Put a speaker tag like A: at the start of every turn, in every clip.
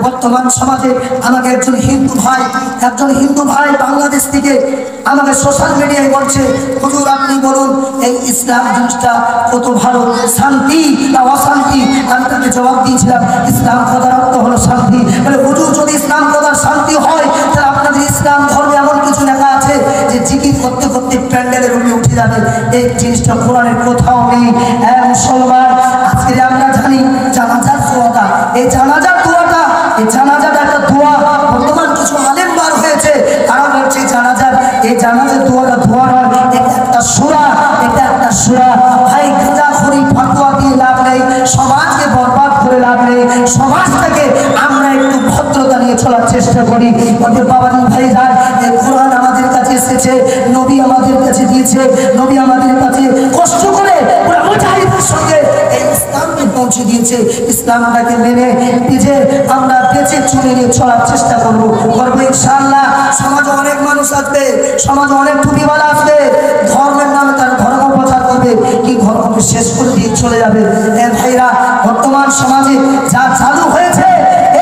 A: বর্তমান সমাজে আমাকে একজন হিন্দু ভাই বাংলাদেশ থেকে আমাকে সোশ্যাল মিডিয়ায় বলছে, হুজুর আপনি বলুন এই ইসলাম জিনিসটা কত ভালো, শান্তি না অশান্তি? আমি তাকে জবাব দিয়েছিলাম, ইসলাম কথার অর্থ হলো শান্তি। বলে হুজুর যদি ইসলাম কথার শান্তি হয় তাহলে আপনাদের ইসলাম ধর্মে এমন কিছু লেখা আছে যে জিকির করতে করতে প্যান্ডেলের উপরে উঠে যাবে, এই জিনিসটা কোরআনের কোথাও নেই। মুসলমান, আজকে আমরা জানি জানাজার দোয়াটা, এই জানাজার একটা দোয়া, বর্তমান কিছু আলেম বার হয়েছে তারা বলছে এই জানাজার দোয়াটা দোয়া নয়, এটা একটা সূরা। ভাই গাঁজাখড়ি ফাতোয়া দিয়ে লাভ নেই, সমাজকে বরবাদ করে লাভ নেই। সমাজ থেকে আমরা একটু ভদ্রতা নিয়ে চলার চেষ্টা করি। ওদের বাবাজি ভাইজান, এই কোরআন আমাদের কাছে এসেছে, নবী আমাদের কাছে দিয়েছে, নবী আমাদের কাছে কষ্ট করে পুরো মুজাহিদের সঙ্গে এই ইসলামকে পৌঁছে দিয়েছে। ইসলামটাকে মেনে নিজে আমরা বেঁচে চলে নিয়ে চলার চেষ্টা করবো ইনশাআল্লাহ। সমাজে অনেক মানুষ আসবে, সমাজে অনেক টুপিওয়ালা আসবে, ধর্মের নামে তার ধর্ম প্রচার করবে, কি ধর্মকে শেষ করে দিয়ে চলে যাবে। ভাইরা, বর্তমান সমাজে যা চালু হয়েছে,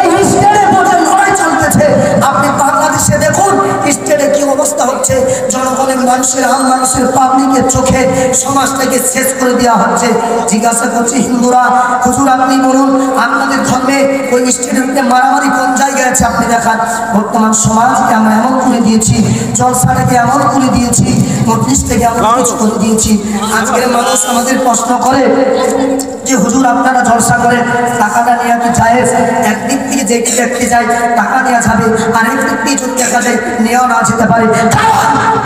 A: এই স্টেটে বোঝে লড়াই চলতেছে। আপনি বাংলাদেশে দেখুন স্টেটে কি অবস্থা হচ্ছে, জনগণের মানুষের আম মানুষের পাবলিকের চোখে সমাজটাকে শেষ করে দেওয়া হচ্ছে। জিজ্ঞাসা করছি হিন্দুরা, হুজুর আপনি বলুন আপনাদের ধর্মে ওই স্টেটের মধ্যে মারামারি কোন জায়গায় আছে আপনি দেখান। বর্তমান সমাজকে আমরা এমন করে দিয়েছি, জলসাটাকে এমন করে দিয়েছি, মজলিসটাকে এমন কিছু করে দিয়েছি। আজকের মানুষ আমাদের প্রশ্ন করে যে হুজুর আপনারা জলসা করে টাকাটা নেওয়া কি জায়েজ? একদিক থেকে যে ব্যক্তি যায় টাকা নেওয়া যাবে, আর একদিক থেকে যদি দেখা যায় নেওয়া না যেতে পারে।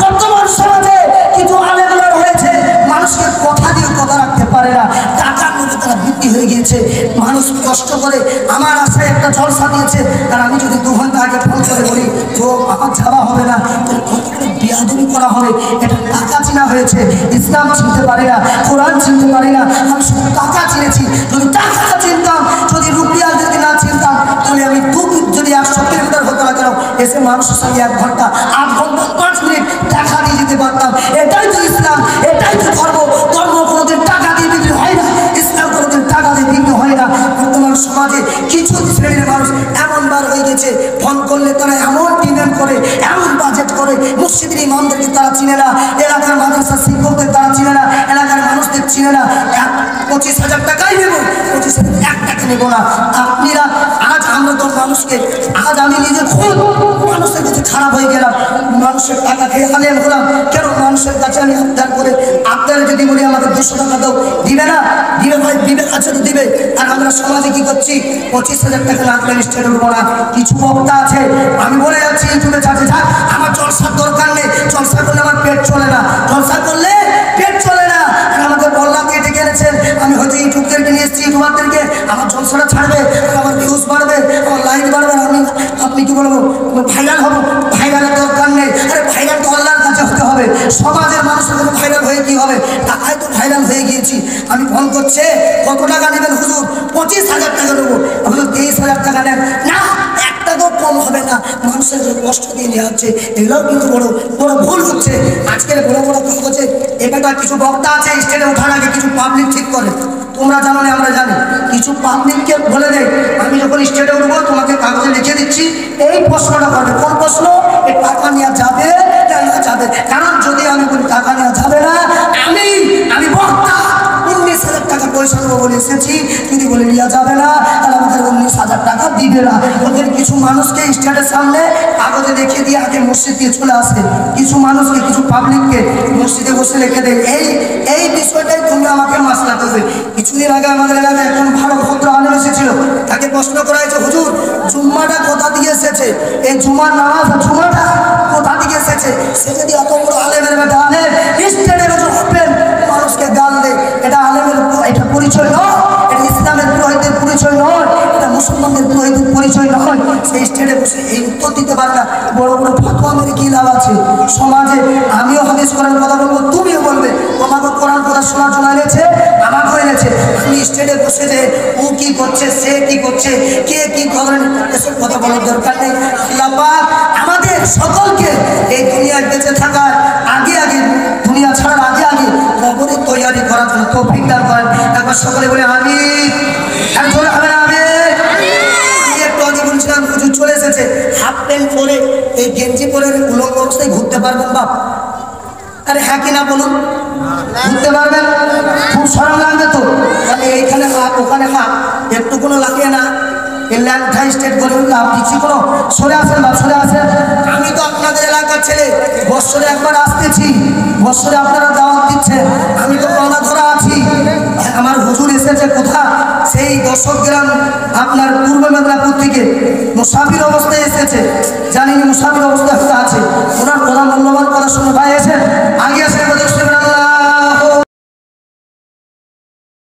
A: বর্তমান সমাজে কিছু আলেমরা রয়েছে মানুষকে কথা দিয়ে কথা রাখতে পারে না, টাকার মধ্যে তারা বৃদ্ধি হয়ে গিয়েছে। মানুষ কষ্ট করে আমার আশায় একটা জলসা দিয়েছে, আর আমি যদি 2 ঘন্টা আগে ফোন করে বলি তো আমার যাওয়া হবে না, বিয়াদবি করা হবে। এটা টাকা চিনা হয়েছে, ইসলাম চিনতে পারি না, কোরআন চিনতে পারি না, আমি শুধু টাকা চিনেছি। যদি টাকাটা চিনতাম, যদি রুপিয়াদেরকে না চিনতাম, তাহলে আমি যদি 100 কিলোমিটার হতো না কেন এসে মানুষের সঙ্গে 1 ঘন্টা 8 ঘন্টা 5 মিনিট টাকা দিয়ে যেতে পারতাম। এটাই তো ইসলাম, এটাই তো ধর্ম। ধর্ম কোনোদিন টাকা দিয়ে বিক্রি হয় না, ইসলাম কোনোদিন টাকা দিয়ে বিক্রি হয় না। বর্তমান সমাজে কিছু শ্রেণীর মানুষ এমন বার হয়ে গেছে, ফোন করলে তারা এমন ডিমান্ড করে, এমন বাজেট করে, মসজিদের ইমামদেরকে তারা চিনে না, এলাকার মাদ্রাসার শিক্ষকদের তারা চিনে না, এলাকার মানুষদের চিনে না। 25,000 টাকাই নেব, 25,000 1 টাকা নেব না। আপনারা আজ আমরা তো মানুষকে, আজ আমি নিজে খুব মানুষের কাছে খারাপ হয়ে গেলাম, মানুষের টাকা খেয়ে আলেম হলাম। কেন মানুষের কাছে আমি আবদার করে, আপনারা যদি বলি আমাকে 200 টাকা দাও, দিবে না? দিবে ভাই, বিবেক আছে তো দিবে। আর আমরা সমাজে কি করছি, 25,000 টাকা না দিলে স্টেটে উঠবো না। কিছু বক্তা আছে, আমি বলে যাচ্ছি ইউটিউবে চাচ্ছে যাক আমার জলসার দরকার নেই, জলসা করলে আমার পেট চলে না, জলসা করলে পেট চলে না। আর আমাকে বল্লা দিয়ে ডেকে এনেছেন, আমি হয়তো ইউটিউবদেরকে নিয়ে এসেছি, ইউটিউবারদেরকে, আমার জলসাটা ছাড়বে, আমার ভিউজ বাড়বে, আমার লাইক বাড়বে, আপনি কি বলবো ভাইরাল হবো। ভাইরালের দরকার নেই। আরে ভাইরাল তো আল্লাহর কাছে হতে হবে, সমাজের মানুষের কাছে ভাইরাল হয়ে কি হবে? টাকায় তো ভাইরাল হয়ে গিয়েছি। আমি ফোন করছে, কত টাকা নেবেন হুজুর? 25,000 টাকা নেবো। হুজুর 23,000 টাকা নেন না, একটা তো কম হবে না। মানুষের কষ্ট দিয়ে নেওয়া হচ্ছে, এগুলোও কিন্তু বড় বড় ভুল হচ্ছে। আজকের বড় বড় কাগজে এটা কিছু বক্তা আছে স্টেজে ওঠার আগে কিছু পাবলিক ঠিক করে, তোমরা জানো না আমরা জানি, কিছু পাবলিককে বলে দেয় আমি যখন স্টেজে উঠবো তোমাকে কাগজে লিখে দিচ্ছি এই প্রশ্নটা করবে। কোন প্রশ্ন? এই টাকা নেওয়া যাবে না যাবে? কারণ যদি আমি বলি টাকা নেওয়া যাবে না, আমি বক্তা 19,000 টাকা পয়সা দেবো বলে এসেছি, যদি বলে নেওয়া যাবে না তাহলে আমাদের 19,000 টাকা দিবে না। ওদের কিছু মানুষকে স্টেজের সামনে কাগজে লিখে দিয়ে আগে মসজিদ দিয়ে চলে আসে, কিছু মানুষকে, কিছু পাবলিককে মসজিদে বসে লিখে দেয়। এই বিষয়টাই তোমরা আমাকে মাসলা করবে। কিছুদিন আগে আমাদের এলাকায় একজন ভালো ভদ্র আলেম এসেছিল, তাকে প্রশ্ন করা হয়েছে হুজুর জুম্মাটা কোথা থেকে এসেছে, এই জুমার নামাজ জুমাটা কোথা থেকে এসেছে? সে যদি এত বড় আলেমের বেটা আলেম স্টেজে বসে উঠবেন মানুষকে গাল দেয়, এটা আলেমের, এটা পরিচয় নয়, এটা ইসলামের পুরোহিতের পরিচয় নয়, এটা মুসলমানদের পুরোহিতের পরিচয় নয়। সেই স্টেজে বসে এই উত্তর দিতে পারে না, বড় বড় ফাতোয়া মেরে কি লাভ আছে? সমাজে আমিও হাদিস কোরআন কথা বলবো, তুমিও বলবে, তোমাকে কোরআন কথা শোনার জন্য এনেছে, আমাকেও এনেছে। আমি স্টেজে বসে যে ও কি করছে, সে কি করছে, কে কি করেন, এসব কথা বলার দরকার নেই। আল্লাহ পাক আমাদের সকলকে এই দুনিয়ায় বেঁচে থাকার আগে দুনিয়া ছাড়ার আগে কবরের তৈরি করার জন্য তৌফিক দান করেন। একবার সকলে বলে আমিন। একজন হবে না, আমিন। একটু আগে বলছি এই গেঞ্জি পরে উলঙ্গ অবস্থায় ঘুরতে পারবেন বাপ? আরে হ্যাঁ কিনা বলুন, ঘুরতে পারবেন? খুব সরম লাগবে তো। তাহলে এইখানে হাত ওখানে হাত একটু কোনো লাগে না, ল্যাংটা স্টেট করে কিছু কোনো সরে আসেন বা সরে আসেন। আমি তো আপনাদের এলাকার ছেলে, বৎসরে একবার আসতেছি, বৎসরে আপনারা দাওয়াত দিচ্ছেন, আমি তো পাওনা ধরা আছি। আমার হুজুর এসেছে কোথা, সেই 10 গ্রাম আপনার পূর্ব মেদিনীপুর থেকে মুসাফির অবস্থায় এসেছে, জানি মুসাফির অবস্থায় হয়তো আছে। ওনার কথা মূল্যবান কথা শুনে ভাই এসে আগে এসে